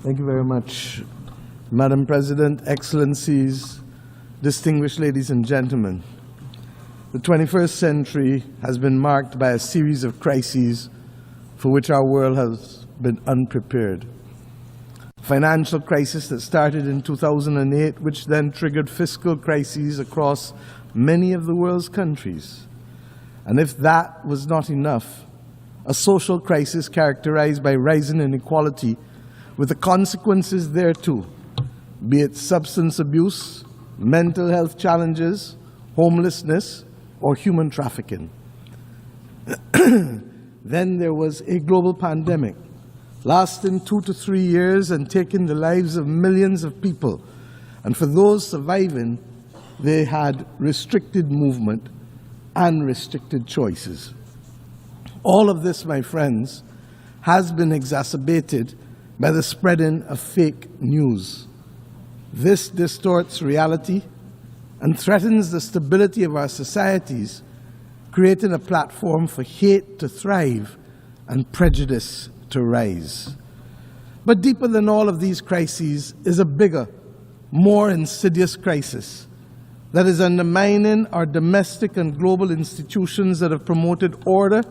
Thank you very much, Madam President, Excellencies, distinguished ladies and gentlemen. The 21st century has been marked by a series of crises for which our world has been unprepared. Financial crisis that started in 2008, which then triggered fiscal crises across many of the world's countries. And if that was not enough, a social crisis characterized by rising inequality with the consequences thereto, be it substance abuse, mental health challenges, homelessness, or human trafficking. Then there was a global pandemic, lasting 2 to 3 years and taking the lives of millions of people. And for those surviving, they had restricted movement and restricted choices. All of this, my friends, has been exacerbated by the spreading of fake news. This distorts reality and threatens the stability of our societies, creating a platform for hate to thrive and prejudice to rise. But deeper than all of these crises is a bigger, more insidious crisis that is undermining our domestic and global institutions that have promoted order,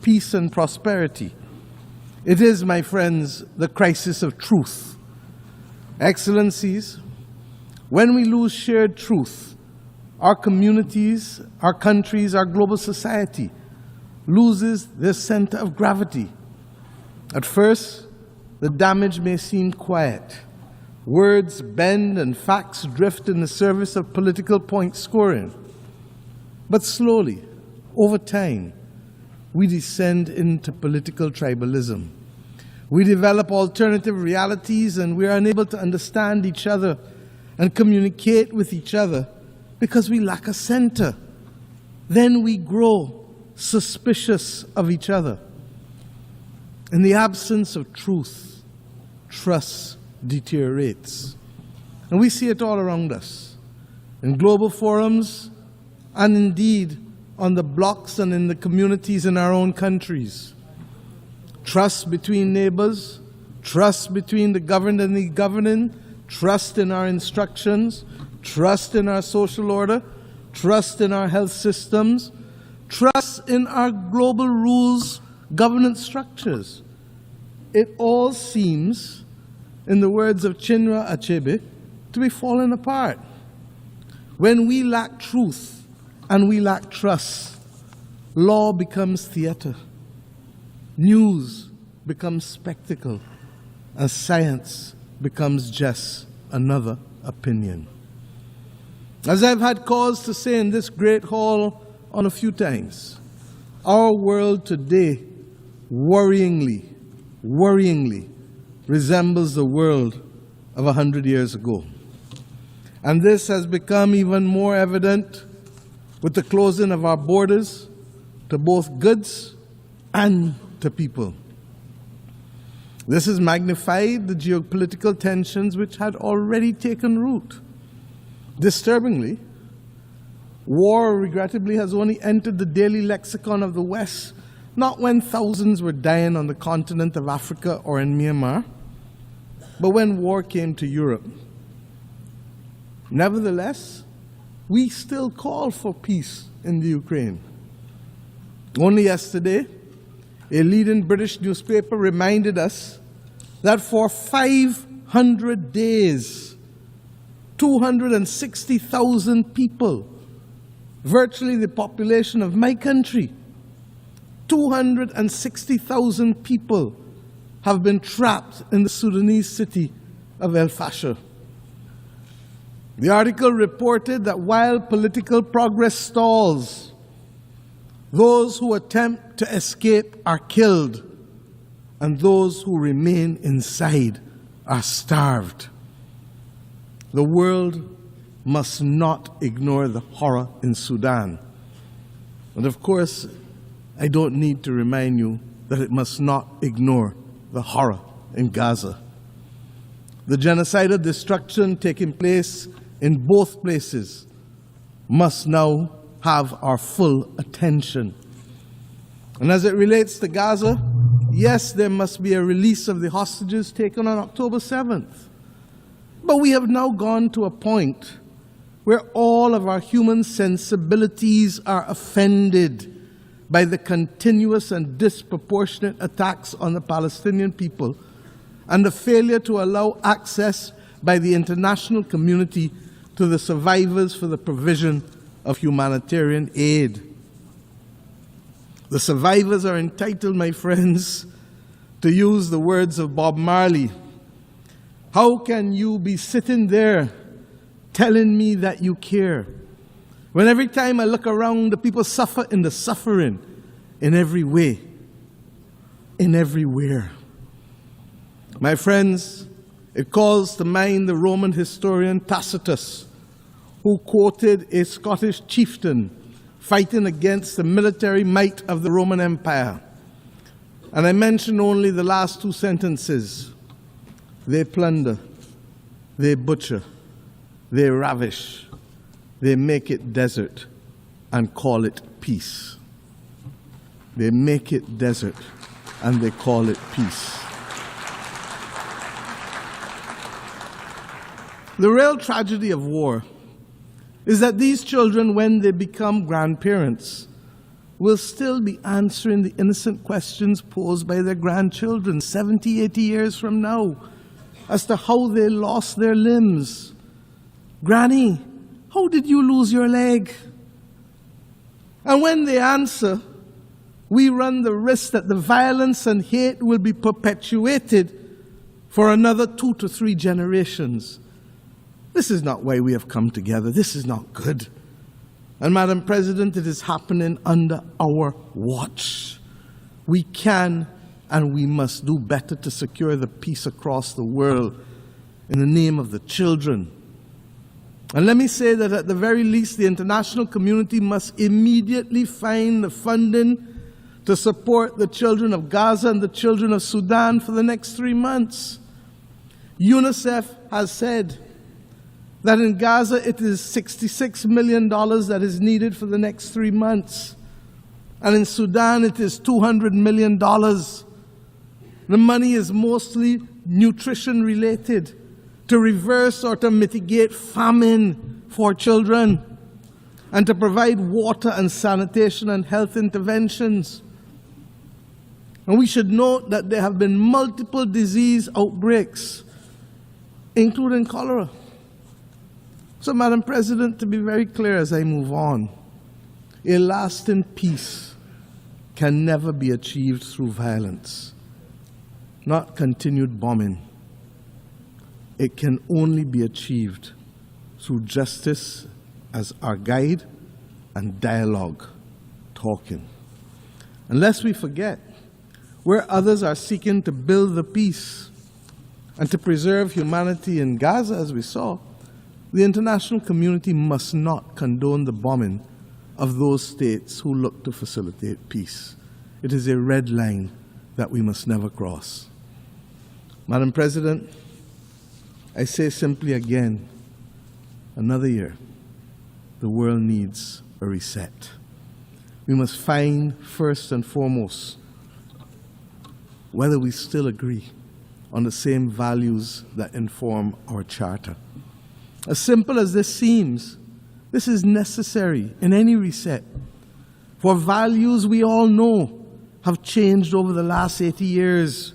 peace, and prosperity. It is, my friends, the crisis of truth. Excellencies, when we lose shared truth, our communities, our countries, our global society loses their center of gravity. At first, the damage may seem quiet. Words bend and facts drift in the service of political point scoring. But slowly, over time, we descend into political tribalism. We develop alternative realities and we are unable to understand each other and communicate with each other because we lack a center. Then we grow suspicious of each other. In the absence of truth, trust deteriorates. And we see it all around us, in global forums and indeed on the blocks and in the communities in our own countries. Trust between neighbors, trust between the governed and the governing, trust in our instructions, trust in our social order, trust in our health systems, trust in our global rules, governance structures. It all seems, in the words of Chinua Achebe, to be falling apart. When we lack truth and we lack trust, law becomes theater, news becomes spectacle, and science becomes just another opinion. As I've had cause to say in this great hall on a few times, our world today worryingly resembles the world of 100 years ago. And this has become even more evident with the closing of our borders to both goods and to people. This has magnified the geopolitical tensions which had already taken root. Disturbingly, war, regrettably, has only entered the daily lexicon of the West, not when thousands were dying on the continent of Africa or in Myanmar, but when war came to Europe. Nevertheless, we still call for peace in the Ukraine. Only yesterday, a leading British newspaper reminded us that for 500 days, 260,000 people, virtually the population of my country, 260,000 people have been trapped in the Sudanese city of El Fasher. The article reported that while political progress stalls, those who attempt to escape are killed, and those who remain inside are starved. The world must not ignore the horror in Sudan. And of course, I don't need to remind you that it must not ignore the horror in Gaza. The genocidal destruction taking place in both places must now have our full attention. And as it relates to Gaza, Yes, there must be a release of the hostages taken on October 7th. But we have now gone to a point where all of our human sensibilities are offended by the continuous and disproportionate attacks on the Palestinian people and the failure to allow access by the international community to the survivors for the provision of humanitarian aid. The survivors are entitled, my friends, to use the words of Bob Marley. How can you be sitting there telling me that you care, when every time I look around, the people suffer in the suffering in every way, in everywhere? My friends, it calls to mind the Roman historian Tacitus, who quoted a Scottish chieftain fighting against the military might of the Roman Empire. And I mention only the last two sentences. They plunder, they butcher, they ravish, they make it desert and call it peace. They make it desert and they call it peace. The real tragedy of war is that these children, when they become grandparents, will still be answering the innocent questions posed by their grandchildren 70, 80 years from now as to how they lost their limbs. Granny, how did you lose your leg? And when they answer, we run the risk that the violence and hate will be perpetuated for another 2 to 3 generations. This is not why we have come together. This is not good. And Madam President, it is happening under our watch. We can and we must do better to secure the peace across the world in the name of the children. And let me say that at the very least, the international community must immediately find the funding to support the children of Gaza and the children of Sudan for the next 3 months. UNICEF has said that in Gaza it is $66 million that is needed for the next 3 months. And in Sudan it is $200 million. The money is mostly nutrition related, to reverse or to mitigate famine for children, and to provide water and sanitation and health interventions. And we should note that there have been multiple disease outbreaks, including cholera. So, Madam President, to be very clear as I move on, a lasting peace can never be achieved through violence, not continued bombing. It can only be achieved through justice as our guide and dialogue, talking. And lest we forget, where others are seeking to build the peace and to preserve humanity in Gaza, as we saw, the international community must not condone the bombing of those states who look to facilitate peace. It is a red line that we must never cross. Madam President, I say simply again, another year, the world needs a reset. We must find, first and foremost, whether we still agree on the same values that inform our charter. As simple as this seems, this is necessary in any reset, for values we all know have changed over the last 80 years.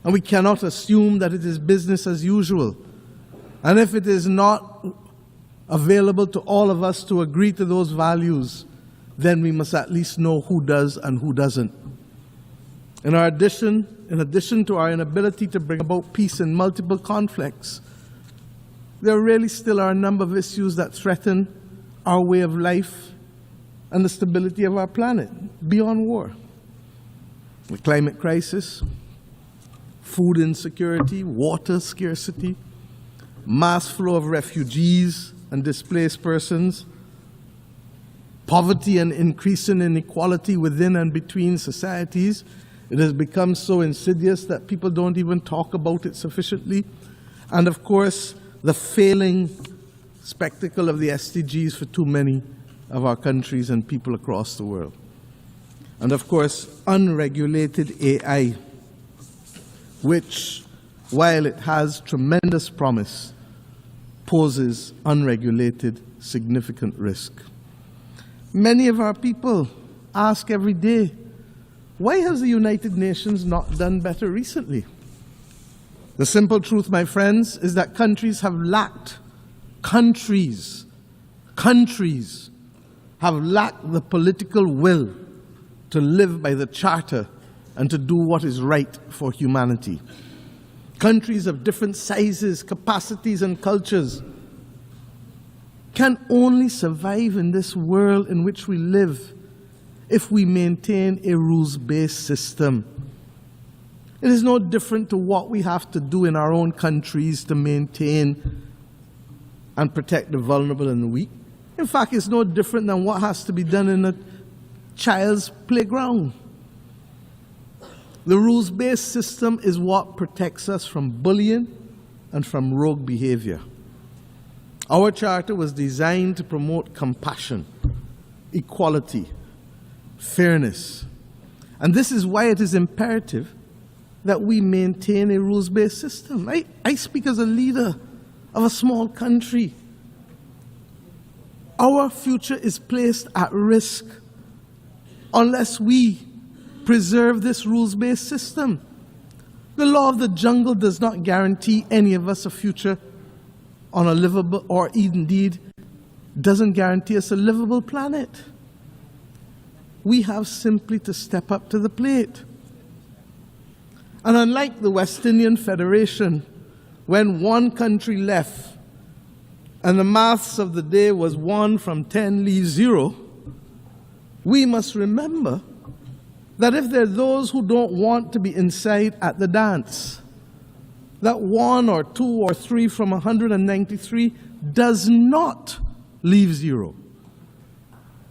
And we cannot assume that it is business as usual. And if it is not available to all of us to agree to those values, then we must at least know who does and who doesn't. In addition to our inability to bring about peace in multiple conflicts, there really still are a number of issues that threaten our way of life and the stability of our planet beyond war. The climate crisis, food insecurity, water scarcity, mass flow of refugees and displaced persons, poverty and increasing inequality within and between societies. It has become so insidious that people don't even talk about it sufficiently. And of course, the failing spectacle of the SDGs for too many of our countries and people across the world. and of course, unregulated AI, which, while it has tremendous promise, poses unregulated significant risk. Many of our people ask every day, why has the United Nations not done better recently? The simple truth, my friends, is that countries have lacked the political will to live by the Charter and to do what is right for humanity. Countries of different sizes, capacities, and cultures can only survive in this world in which we live if we maintain a rules-based system. It is no different to what we have to do in our own countries to maintain and protect the vulnerable and the weak. In fact, it's no different than what has to be done in a child's playground. The rules-based system is what protects us from bullying and from rogue behavior. Our charter was designed to promote compassion, equality, fairness. And this is why it is imperative that we maintain a rules-based system. I speak as a leader of a small country. Our future is placed at risk unless we preserve this rules-based system. The law of the jungle does not guarantee any of us a future on a livable, or indeed doesn't guarantee us a livable planet. We have simply to step up to the plate. And unlike the West Indian Federation, when one country left and the maths of the day was 1 from 10 leaves 0, we must remember that if there are those who don't want to be inside at the dance, that 1 or 2 or 3 from 193 does not leave 0.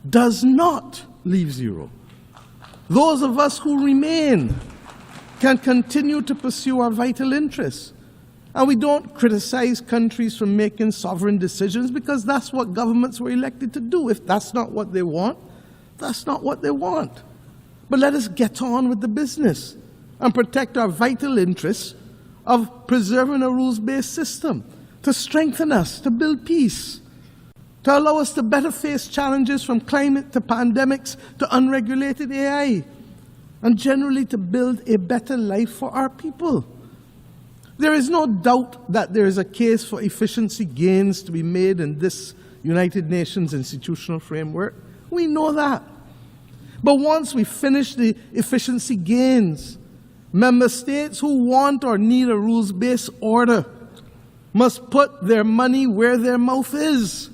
Does not leave 0. Those of us who remain can continue to pursue our vital interests. And we don't criticize countries for making sovereign decisions because that's what governments were elected to do. If that's not what they want, that's not what they want. But let us get on with the business and protect our vital interests of preserving a rules-based system, to strengthen us, to build peace, to allow us to better face challenges from climate to pandemics to unregulated AI, and generally to build a better life for our people. There is no doubt that there is a case for efficiency gains to be made in this United Nations institutional framework. We know that. But once we finish the efficiency gains, member states who want or need a rules-based order must put their money where their mouth is.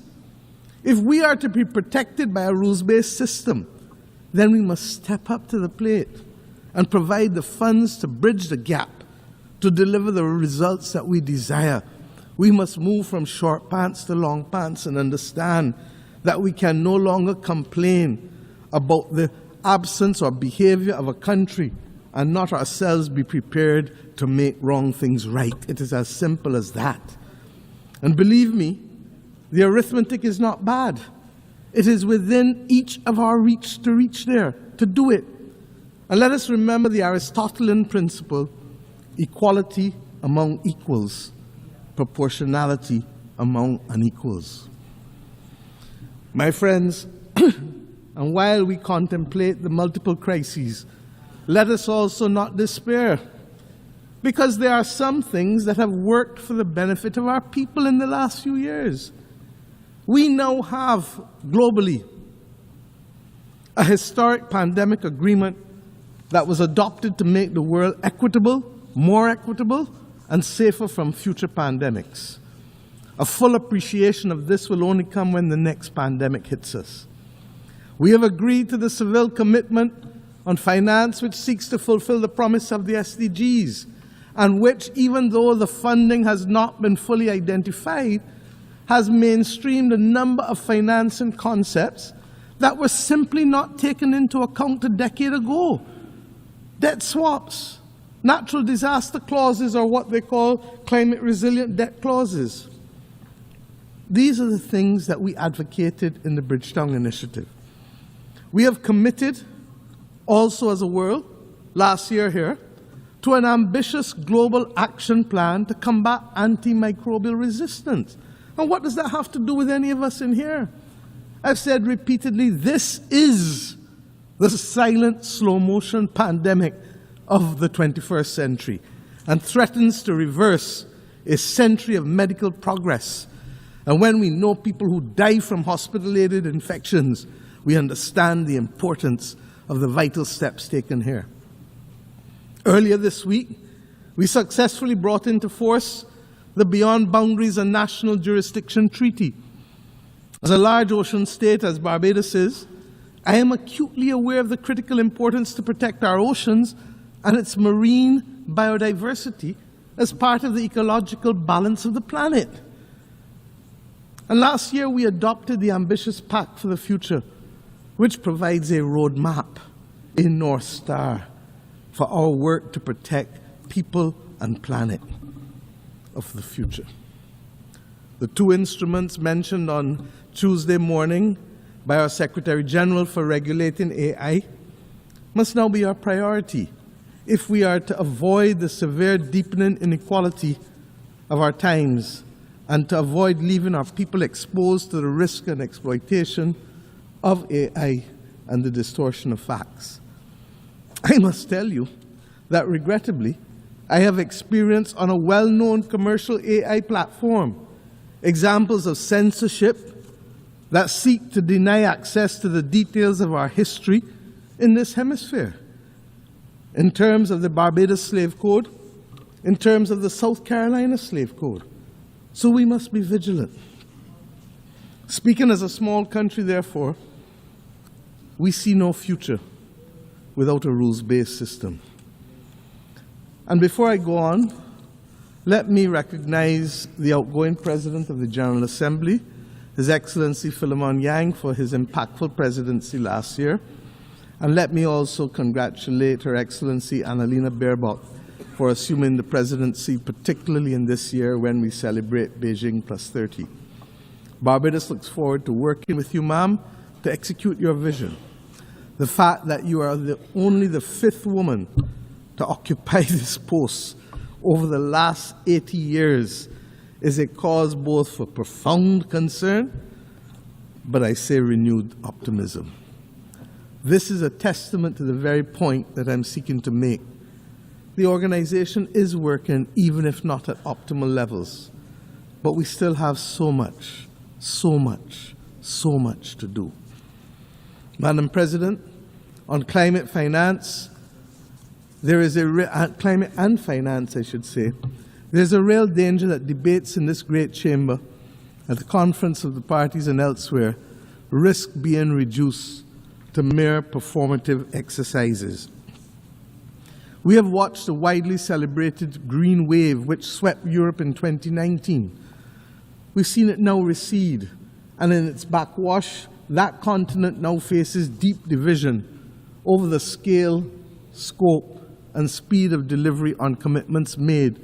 If we are to be protected by a rules-based system, then we must step up to the plate and provide the funds to bridge the gap, to deliver the results that we desire. We must move from short pants to long pants and understand that we can no longer complain about the absence or behavior of a country and not ourselves be prepared to make wrong things right. It is as simple as that. And believe me, the arithmetic is not bad. It is within each of our reach to reach there, to do it. And let us remember the Aristotelian principle: equality among equals, proportionality among unequals. My friends, and while we contemplate the multiple crises, let us also not despair, because there are some things that have worked for the benefit of our people in the last few years. We now have, globally, a historic pandemic agreement that was adopted to make the world equitable, more equitable, and safer from future pandemics. A full appreciation of this will only come when the next pandemic hits us. We have agreed to the Seville Commitment on Finance, which seeks to fulfill the promise of the SDGs, and which, even though the funding has not been fully identified, has mainstreamed a number of financing concepts that were simply not taken into account a decade ago. Debt swaps, natural disaster clauses, or what they call climate resilient debt clauses. These are the things that we advocated in the Bridgetown Initiative. We have committed also as a world, last year here, to an ambitious global action plan to combat antimicrobial resistance. And what does that have to do with any of us in here? I've said repeatedly, this is the silent, slow-motion pandemic of the 21st century and threatens to reverse a century of medical progress. And when we know people who die from hospital-aided infections, we understand the importance of the vital steps taken here. Earlier this week, we successfully brought into force the Beyond Boundaries and National Jurisdiction Treaty. As a large ocean state, as Barbados is, I am acutely aware of the critical importance to protect our oceans and its marine biodiversity as part of the ecological balance of the planet. And last year, we adopted the ambitious Pact for the Future, which provides a roadmap, a North Star, for our work to protect people and planet of the future. The two instruments mentioned on Tuesday morning by our Secretary General for regulating AI must now be our priority if we are to avoid the severe deepening inequality of our times and to avoid leaving our people exposed to the risk and exploitation of AI and the distortion of facts. I must tell you that regrettably, I have experienced on a well-known commercial AI platform examples of censorship that seek to deny access to the details of our history in this hemisphere, in terms of the Barbados Slave Code, in terms of the South Carolina Slave Code. So we must be vigilant. Speaking as a small country, therefore, we see no future without a rules-based system. And before I go on, let me recognize the outgoing President of the General Assembly, His Excellency Philemon Yang, for his impactful presidency last year. And let me also congratulate Her Excellency Annalena Baerbock for assuming the presidency, particularly in this year when we celebrate Beijing +30. Barbados looks forward to working with you, ma'am, to execute your vision. The fact that you are only the 5th woman to occupy this post over the last 80 years is a cause both for profound concern, but I say renewed optimism. This is a testament to the very point that I'm seeking to make. The organization is working, even if not at optimal levels, but we still have so much to do. Madam President, on climate finance, climate and finance, I should say, there's a real danger that debates in this great chamber, at the conference of the parties and elsewhere, risk being reduced to mere performative exercises. We have watched the widely celebrated green wave which swept Europe in 2019. We've seen it now recede, and in its backwash, that continent now faces deep division over the scale, scope, and speed of delivery on commitments made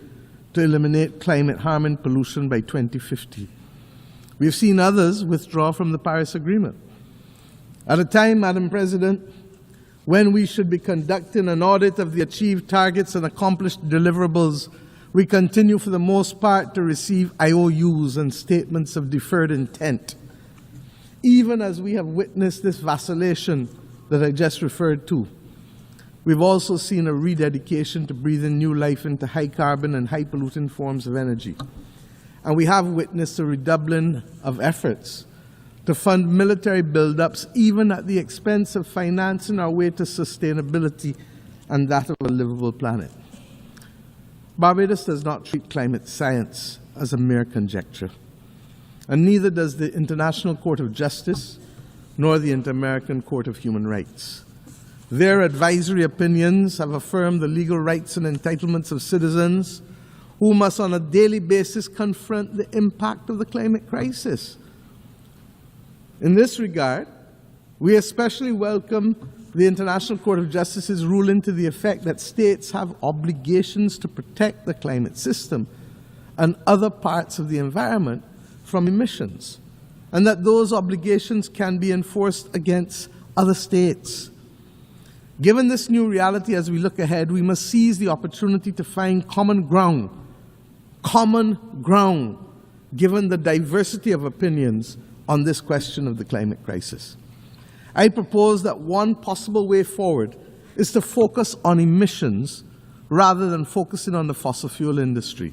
to eliminate climate-harming pollution by 2050. We've seen others withdraw from the Paris Agreement. At a time, Madam President, when we should be conducting an audit of the achieved targets and accomplished deliverables, we continue for the most part to receive IOUs and statements of deferred intent, even as we have witnessed this vacillation that I just referred to. We've also seen a rededication to breathing new life into high-carbon and high-polluting forms of energy. And we have witnessed a redoubling of efforts to fund military buildups, even at the expense of financing our way to sustainability and that of a livable planet. Barbados does not treat climate science as a mere conjecture, and neither does the International Court of Justice nor the Inter-American Court of Human Rights. Their advisory opinions have affirmed the legal rights and entitlements of citizens who must on a daily basis confront the impact of the climate crisis. In this regard, we especially welcome the International Court of Justice's ruling to the effect that states have obligations to protect the climate system and other parts of the environment from emissions, and that those obligations can be enforced against other states. Given this new reality, as we look ahead, we must seize the opportunity to find common ground, given the diversity of opinions on this question of the climate crisis. I propose that one possible way forward is to focus on emissions rather than focusing on the fossil fuel industry.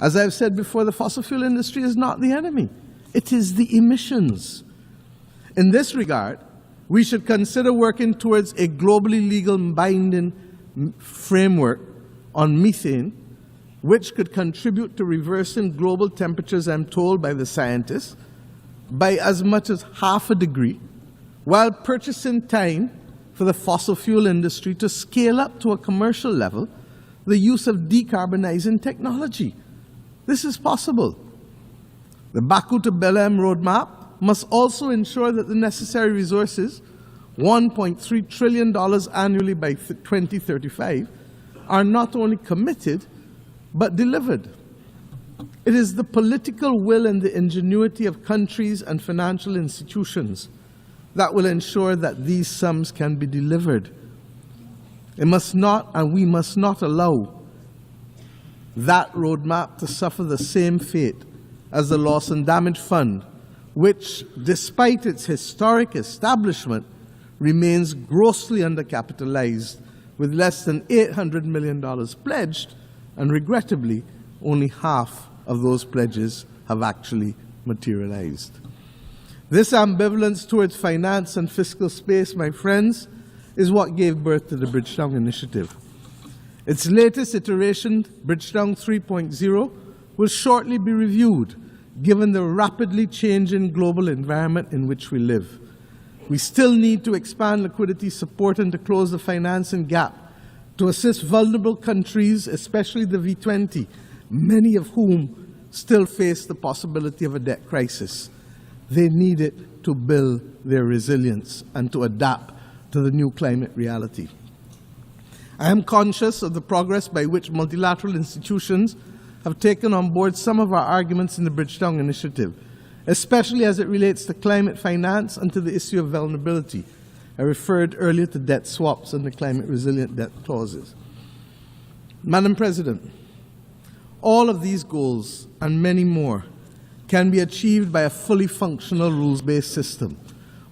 As I've said before, the fossil fuel industry is not the enemy. It is the emissions. In this regard, we should consider working towards a globally legal binding framework on methane, which could contribute to reversing global temperatures, I'm told by the scientists, by as much as 0.5 degrees, while purchasing time for the fossil fuel industry to scale up to a commercial level the use of decarbonizing technology. This is possible. The Baku to Belém roadmap must also ensure that the necessary resources, $1.3 trillion annually by 2035, are not only committed, but delivered. It is the political will and the ingenuity of countries and financial institutions that will ensure that these sums can be delivered. It must not, and we must not allow that roadmap to suffer the same fate as the Loss and Damage Fund, which, despite its historic establishment, remains grossly undercapitalized, with less than $800 million pledged, and regrettably, only half of those pledges have actually materialized. This ambivalence towards finance and fiscal space, my friends, is what gave birth to the Bridgetown Initiative. Its latest iteration, Bridgetown 3.0, will shortly be reviewed, given the rapidly changing global environment in which we live. We still need to expand liquidity support and to close the financing gap to assist vulnerable countries, especially the V20, many of whom still face the possibility of a debt crisis. They need it to build their resilience and to adapt to the new climate reality. I am conscious of the progress by which multilateral institutions have taken on board some of our arguments in the Bridgetown Initiative, especially as it relates to climate finance and to the issue of vulnerability. I referred earlier to debt swaps and the climate resilient debt clauses. Madam President, all of these goals and many more can be achieved by a fully functional rules-based system,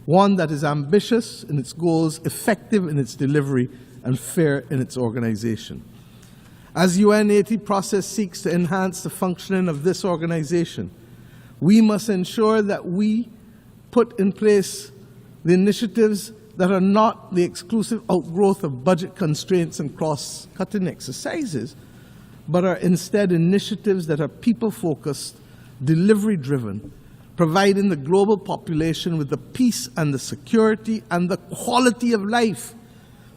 one that is ambitious in its goals, effective in its delivery, and fair in its organization. As UNGA process seeks to enhance the functioning of this organization, we must ensure that we put in place the initiatives that are not the exclusive outgrowth of budget constraints and cross-cutting exercises, but are instead initiatives that are people-focused, delivery-driven, providing the global population with the peace and the security and the quality of life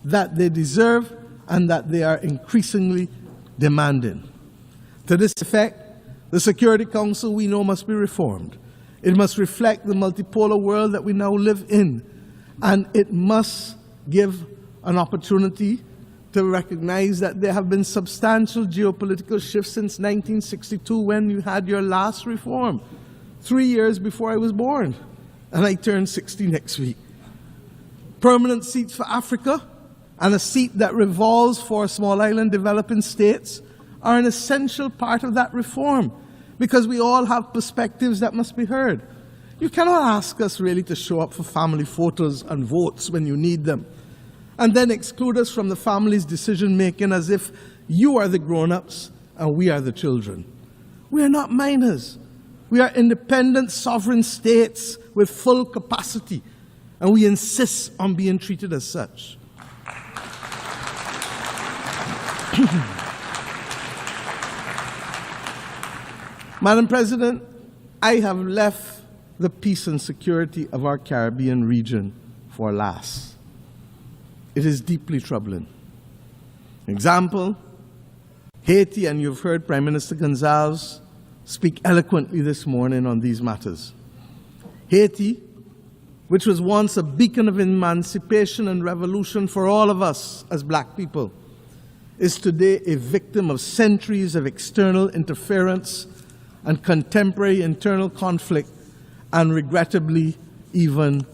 that they deserve and that they are increasingly demanding. To this effect, the Security Council, we know, must be reformed. It must reflect the multipolar world that we now live in, and it must give an opportunity to recognize that there have been substantial geopolitical shifts since 1962 when you had your last reform, 3 years before I was born, and I turn 60 next week. Permanent seats for Africa and a seat that revolves for small island developing states are an essential part of that reform, because we all have perspectives that must be heard. You cannot ask us really to show up for family photos and votes when you need them, and then exclude us from the family's decision-making as if you are the grown-ups and we are the children. We are not minors. We are independent, sovereign states with full capacity, and we insist on being treated as such. Madam President, I have left the peace and security of our Caribbean region for last. It is deeply troubling. Example, Haiti, and you've heard Prime Minister Gonzalez speak eloquently this morning on these matters. Haiti, which was once a beacon of emancipation and revolution for all of us as black people, is today a victim of centuries of external interference and contemporary internal conflict, and regrettably, even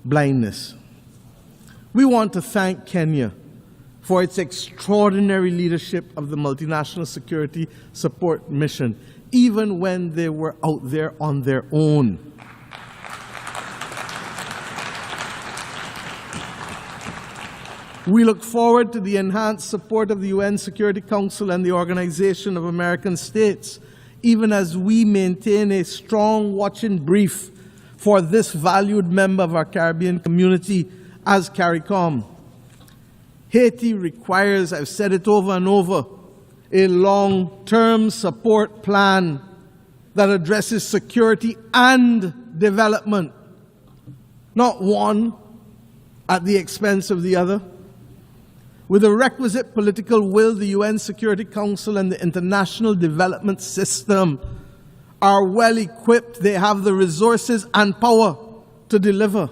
blindness. We want to thank Kenya for its extraordinary leadership of the multinational security support mission, even when they were out there on their own. We look forward to the enhanced support of the UN Security Council and the Organization of American States, even as we maintain a strong watch and brief for this valued member of our Caribbean community as CARICOM. Haiti requires, I've said it over and over, a long-term support plan that addresses security and development, not one at the expense of the other. With the requisite political will, the UN Security Council and the international development system are well equipped. They have the resources and power to deliver.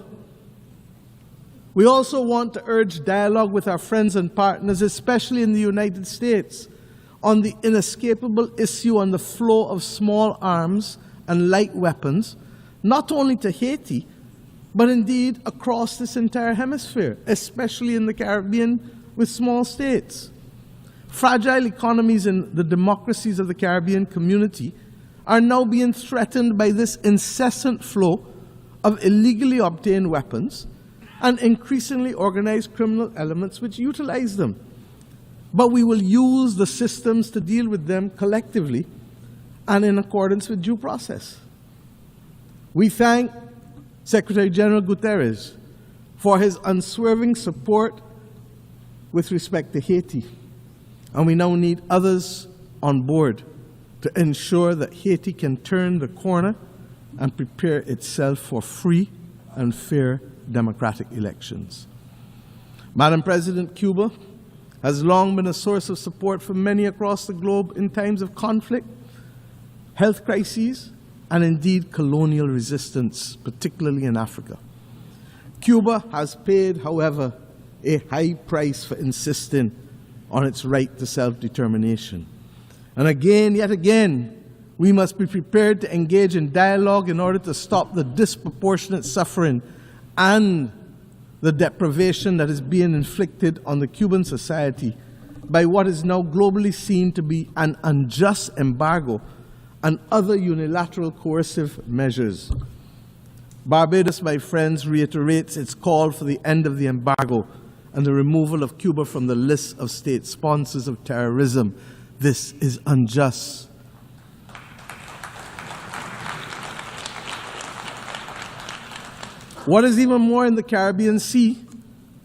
We also want to urge dialogue with our friends and partners, especially in the United States, on the inescapable issue on the flow of small arms and light weapons, not only to Haiti, but indeed across this entire hemisphere, especially in the Caribbean with small states. Fragile economies in the democracies of the Caribbean community are now being threatened by this incessant flow of illegally obtained weapons and increasingly organized criminal elements which utilize them. But we will use the systems to deal with them collectively and in accordance with due process. We thank Secretary General Guterres for his unswerving support with respect to Haiti, and we now need others on board to ensure that Haiti can turn the corner and prepare itself for free and fair democratic elections. Madam President, Cuba has long been a source of support for many across the globe in times of conflict, health crises, and indeed colonial resistance, particularly in Africa. Cuba has paid, however, a high price for insisting on its right to self-determination. And again, yet again, we must be prepared to engage in dialogue in order to stop the disproportionate suffering and the deprivation that is being inflicted on the Cuban society by what is now globally seen to be an unjust embargo and other unilateral coercive measures. Barbados, my friends, reiterates its call for the end of the embargo and the removal of Cuba from the list of state sponsors of terrorism. This is unjust. What is even more, in the Caribbean Sea,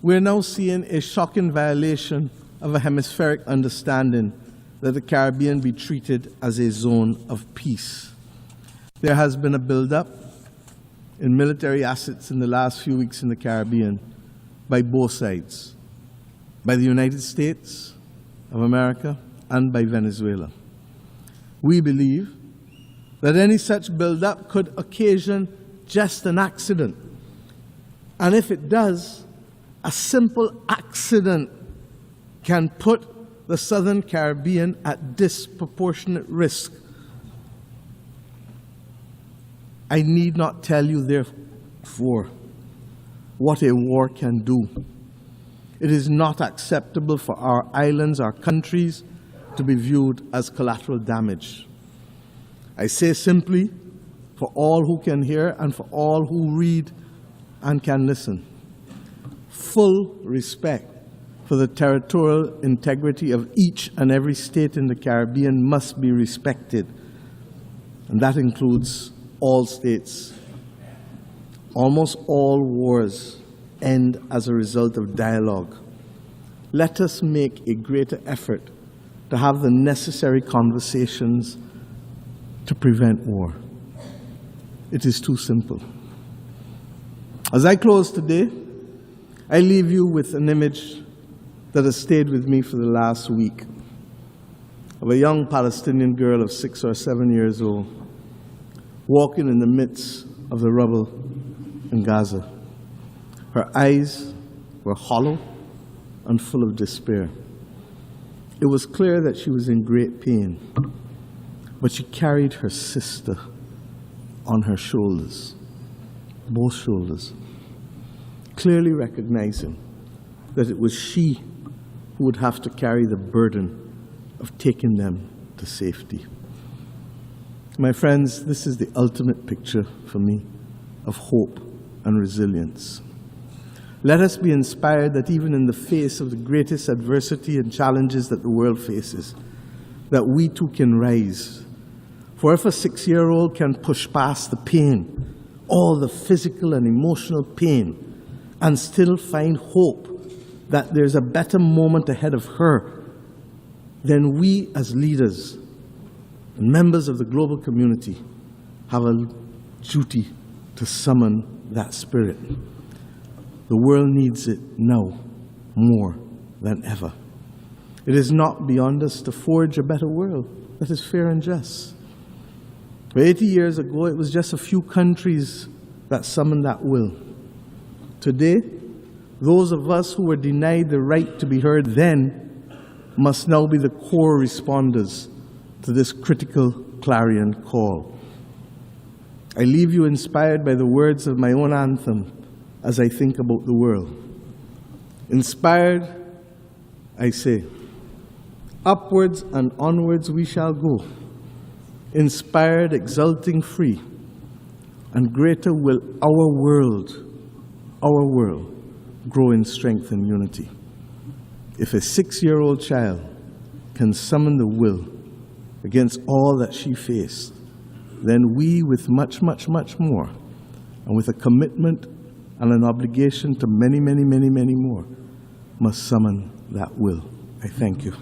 we're now seeing a shocking violation of a hemispheric understanding that the Caribbean be treated as a zone of peace. There has been a buildup in military assets in the last few weeks in the Caribbean by both sides, by the United States of America and by Venezuela. We believe that any such buildup could occasion just an accident. And if it does, a simple accident can put the Southern Caribbean at disproportionate risk. I need not tell you, therefore, what a war can do. It is not acceptable for our islands, our countries, to be viewed as collateral damage. I say simply, for all who can hear and for all who read and can listen, full respect for the territorial integrity of each and every state in the Caribbean must be respected, and that includes all states. Almost all wars end as a result of dialogue. Let us make a greater effort to have the necessary conversations to prevent war. It is too simple. As I close today, I leave you with an image that has stayed with me for the last week of a young Palestinian girl of 6 or 7 years old walking in the midst of the rubble in Gaza. Her eyes were hollow and full of despair. It was clear that she was in great pain, but she carried her sister on her shoulders, both shoulders, clearly recognizing that it was she who would have to carry the burden of taking them to safety. My friends, this is the ultimate picture for me of hope and resilience. Let us be inspired that even in the face of the greatest adversity and challenges that the world faces, that we too can rise. For if a 6-year-old can push past the pain, all the physical and emotional pain, and still find hope that there's a better moment ahead of her, then we as leaders and members of the global community have a duty to summon that spirit. The world needs it now more than ever. It is not beyond us to forge a better world that is fair and just. 80 years ago, it was just a few countries that summoned that will. Today, those of us who were denied the right to be heard then must now be the core responders to this critical clarion call. I leave you inspired by the words of my own anthem as I think about the world. Inspired, I say, upwards and onwards we shall go, inspired, exulting, free, and greater will our world, grow in strength and unity. If a 6-year-old child can summon the will against all that she faced, then we, with much, much, much more, and with a commitment and an obligation to many, many, many, many more, must summon that will. I thank you.